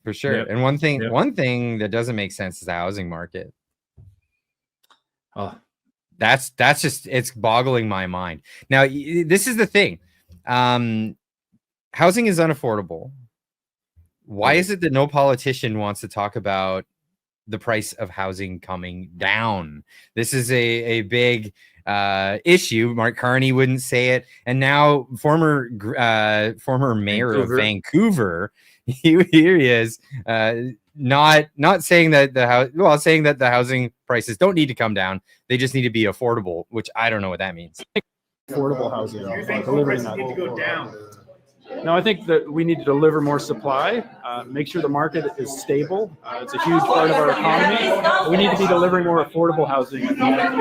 for sure. Yep. And one thing that doesn't make sense is the housing market. Oh, that's just, it's boggling my mind. Now, this is the thing. Housing is unaffordable. Why is it that no politician wants to talk about the price of housing coming down? This is a big issue. Mark Carney wouldn't say it, and now former mayor of Vancouver, here he is, not saying that saying that the housing prices don't need to come down. They just need to be affordable, which I don't know what that means. Affordable housing. Delivering that. Need to go down. No, I think that we need to deliver more supply, make sure the market is stable. It's a huge part of our economy. We need to be delivering more affordable housing. The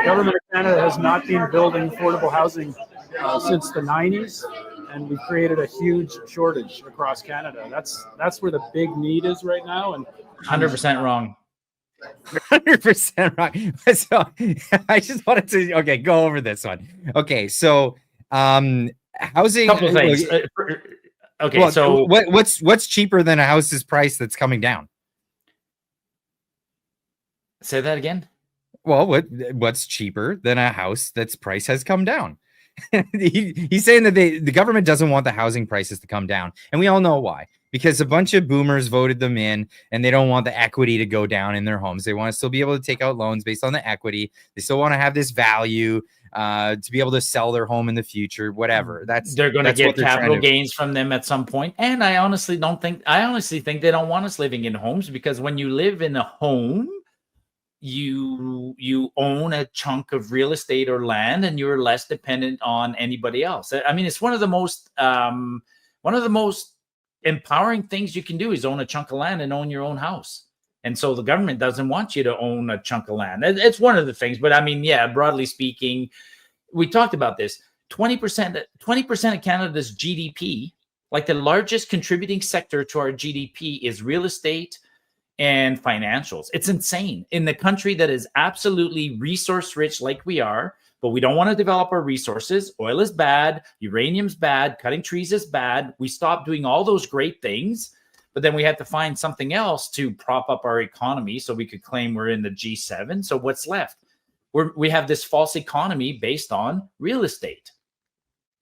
government of Canada has not been building affordable housing since the 90s, and we've created a huge shortage across Canada. That's where the big need is right now. And 100% wrong. 100% wrong. So I just wanted to go over this one. Okay, so housing. Couple of things. Okay, well, so what's cheaper than a house's price that's coming down? Say that again. Well, what's cheaper than a house that's price has come down? He's saying that the government doesn't want the housing prices to come down, and we all know why. Because a bunch of boomers voted them in, and they don't want the equity to go down in their homes. They want to still be able to take out loans based on the equity. They still want to have this value to be able to sell their home in the future, whatever. They're going to get capital gains from them at some point. And I honestly think they don't want us living in homes, because when you live in a home, you own a chunk of real estate or land, and you're less dependent on anybody else. I mean, it's one of the most empowering things you can do is own a chunk of land and own your own house. And so the government doesn't want you to own a chunk of land. It's one of the things, but I mean, yeah, broadly speaking, we talked about this. 20% of Canada's GDP, like the largest contributing sector to our GDP, is real estate and financials. It's insane. In the country that is absolutely resource rich like we are, but we don't want to develop our resources. Oil is bad. Uranium's bad. Cutting trees is bad. We stopped doing all those great things, but then we had to find something else to prop up our economy so we could claim we're in the G7. So what's left? We have this false economy based on real estate.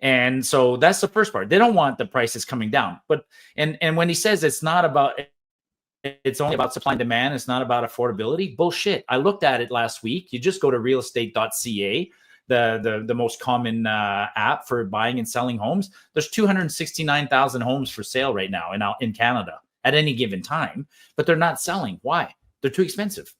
And so that's the first part. They don't want the prices coming down. But and when he says it's only about supply and demand, it's not about affordability, bullshit. I looked at it last week. You just go to realestate.ca, the most common app for buying and selling homes. There's 269,000 homes for sale right now in Canada at any given time, but they're not selling. Why? They're too expensive.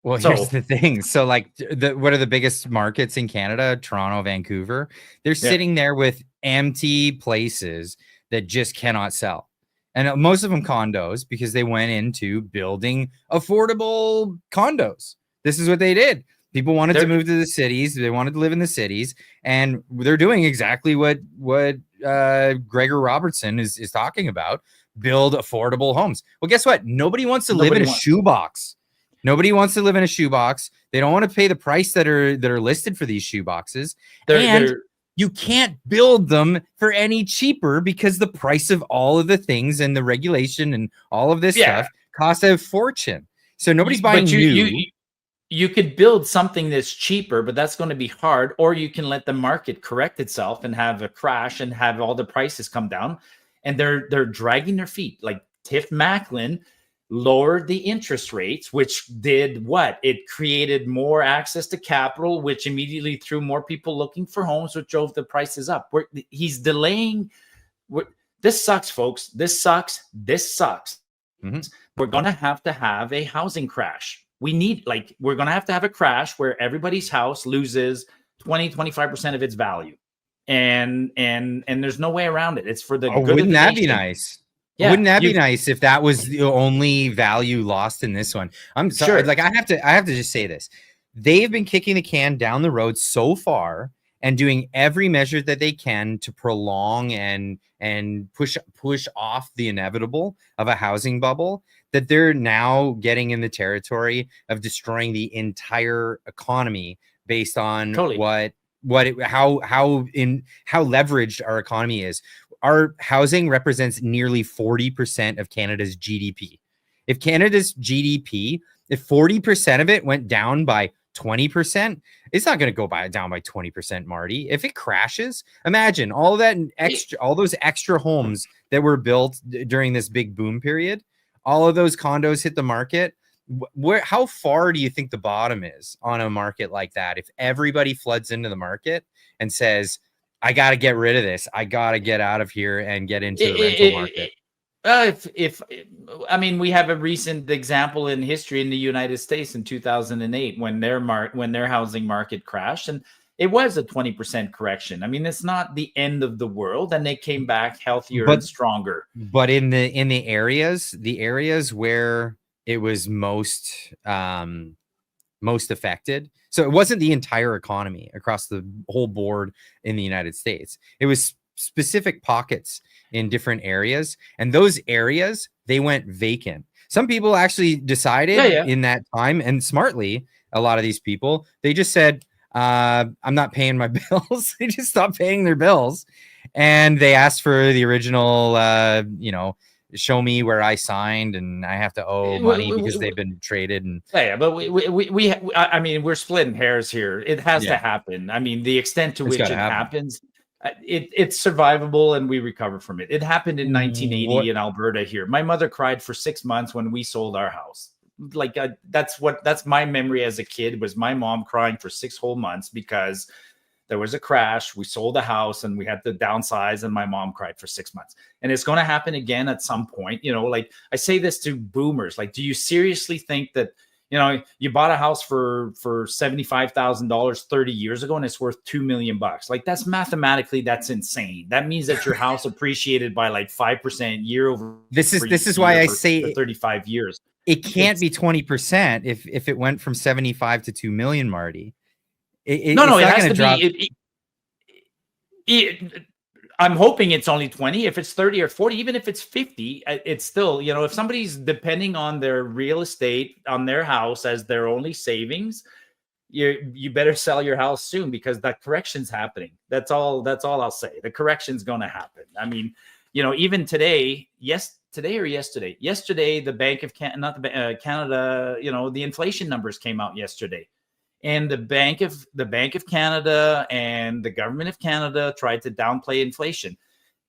Well, here's the thing. So like what are the biggest markets in Canada? Toronto, Vancouver. They're sitting there with empty places that just cannot sell. And most of them condos, because they went into building affordable condos. This is what they did. People wanted to move to the cities. They wanted to live in the cities. And they're doing exactly what Gregor Robertson is talking about. Build affordable homes. Well, guess what? Nobody wants to live in a shoebox. Nobody wants to live in a shoebox. They don't want to pay the price that are listed for these shoeboxes. You can't build them for any cheaper, because the price of all of the things and the regulation and all of this stuff costs a fortune. So nobody's buying new. You could build something that's cheaper, but that's going to be hard. Or you can let the market correct itself and have a crash and have all the prices come down. And they're dragging their feet. Like Tiff Macklin lowered the interest rates, which did what? It created more access to capital, which immediately threw more people looking for homes, which drove the prices up. He's delaying. This sucks, folks. This sucks. Mm-hmm. We're going to have a housing crash. We're going to have a crash where everybody's house loses 20-25% of its value. And there's no way around it. It's for the good of the wouldn't that nation. Be nice? Yeah, wouldn't that be nice if that was the only value lost in this one? I'm sorry. Like I have to just say this. They've been kicking the can down the road so far and doing every measure that they can to prolong and push off the inevitable of a housing bubble, that they're now getting in the territory of destroying the entire economy based on how leveraged our economy is. Our housing represents nearly 40% of Canada's GDP. If Canada's GDP, if 40% of it went down by 20%, it's not going to go down by 20%, Marty. If it crashes, imagine all those extra homes that were built during this big boom period. All of those condos hit the market. How far do you think the bottom is on a market like that? If everybody floods into the market and says, I got to get rid of this, I got to get out of here and get into the rental market. I mean, we have a recent example in history in the United States in 2008 when their housing market crashed, and it was a 20% correction. I mean, it's not the end of the world, and they came back healthier and stronger. But in the areas where it was most affected, so it wasn't the entire economy across the whole board in the United States. It was specific pockets in different areas, and those areas, they went vacant. Some people actually decided in that time, and smartly, a lot of these people, they just said, I'm not paying my bills. They just stopped paying their bills, and they asked for the original, show me where I signed, and I have to owe money because they've been traded. And but I mean, we're splitting hairs here. It has to happen. I mean, the extent to which it happens, it's survivable, and we recover from it. It happened in 1980 in Alberta here. My mother cried for 6 months when we sold our house. Like that's my memory as a kid, was my mom crying for 6 whole months because there was a crash. We sold the house and we had to downsize, and my mom cried for 6 months. And it's going to happen again at some point. Like I say this to boomers, like, do you seriously think that, you bought a house for $75,000 30 years ago and it's worth $2 million? Like, that's mathematically, that's insane. That means that your house appreciated by like 5% year over. This is why I say 35 years. It can't be 20% if it went from 75 to 2 million, Marty. It has to drop. I'm hoping it's only 20. If it's 30 or 40, even if it's 50, it's still, if somebody's depending on their real estate, on their house as their only savings, you better sell your house soon, because that correction's happening. That's all I'll say. The correction's going to happen. I mean, even today, yesterday, the Bank of Canada, the inflation numbers came out yesterday. And the Bank of Canada and the government of Canada tried to downplay inflation.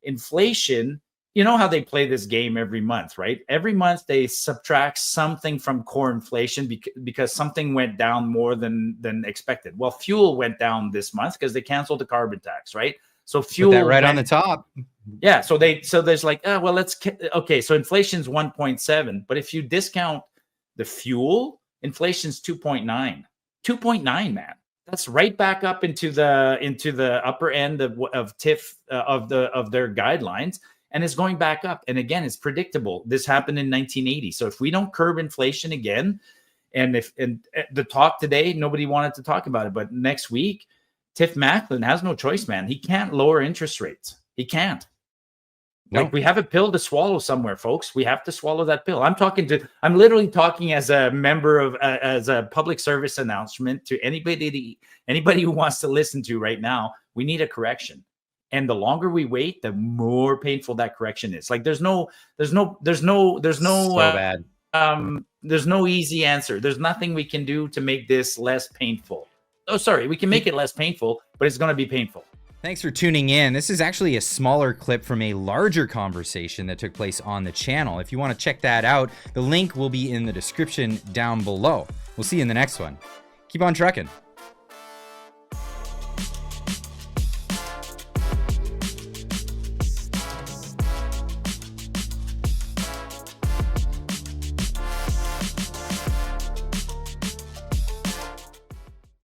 Inflation, you know how they play this game every month, right? Every month they subtract something from core inflation because something went down more than expected. Well, fuel went down this month because they canceled the carbon tax, right? So fuel put that right on the top. Yeah. So there's like, so inflation's 1.7, but if you discount the fuel, inflation's 2.9. 2.9, man. That's right back up into the upper end of TIF of their guidelines, and it's going back up. And again, it's predictable. This happened in 1980. So if we don't curb inflation again, and the talk today, nobody wanted to talk about it, but next week, Tiff Macklin has no choice, man. He can't lower interest rates. He can't. Like, we have a pill to swallow somewhere, folks. We have to swallow that pill. I'm literally talking as a member of, as a public service announcement to anybody who wants to listen to right now. We need a correction. And the longer we wait, the more painful that correction is. Like, there's no so bad. There's no easy answer. There's nothing we can do to make this less painful. Oh, sorry. We can make it less painful, but it's going to be painful. Thanks for tuning in. This is actually a smaller clip from a larger conversation that took place on the channel. If you want to check that out, the link will be in the description down below. We'll see you in the next one. Keep on trucking.